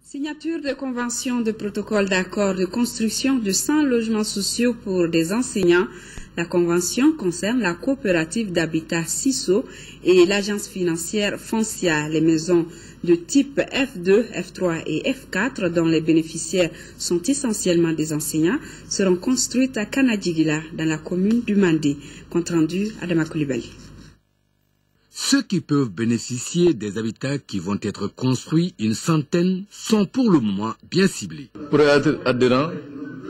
Signature de convention de protocole d'accord de construction de 100 logements sociaux pour des enseignants. La convention concerne la coopérative d'habitat CISO et l'agence financière Foncia. Les maisons de type F2, F3 et F4, dont les bénéficiaires sont essentiellement des enseignants, seront construites à Kanadjigila, dans la commune du Mandé. Compte rendu Adama Koulibaly. Ceux qui peuvent bénéficier des habitats qui vont être construits, une centaine, sont pour le moment bien ciblés. Pour être adhérent,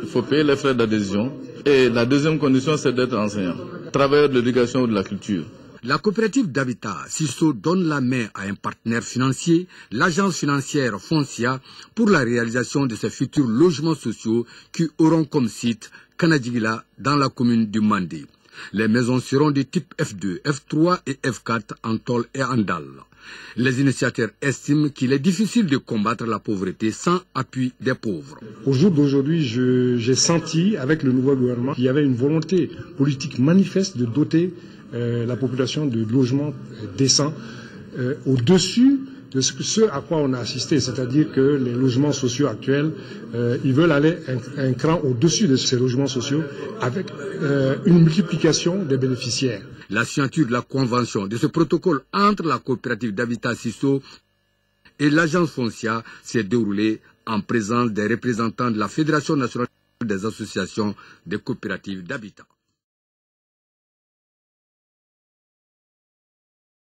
il faut payer les frais d'adhésion. Et la deuxième condition, c'est d'être enseignant, travailleur de l'éducation ou de la culture. La coopérative d'habitat CISO donne la main à un partenaire financier, l'agence financière Foncia, pour la réalisation de ces futurs logements sociaux qui auront comme site Kanadjigila dans la commune du Mandé. Les maisons seront de type F2, F3 et F4 en tôle et en dalle. Les initiateurs estiment qu'il est difficile de combattre la pauvreté sans appui des pauvres. Au jour d'aujourd'hui, j'ai senti avec le nouveau gouvernement qu'il y avait une volonté politique manifeste de doter la population de logements décents au-dessus de ce à quoi on a assisté, c'est-à-dire que les logements sociaux actuels, ils veulent aller un cran au-dessus de ces logements sociaux avec une multiplication des bénéficiaires. La signature de la convention de ce protocole entre la coopérative d'habitat CISO et l'agence Foncia s'est déroulée en présence des représentants de la Fédération nationale des associations des coopératives d'habitat.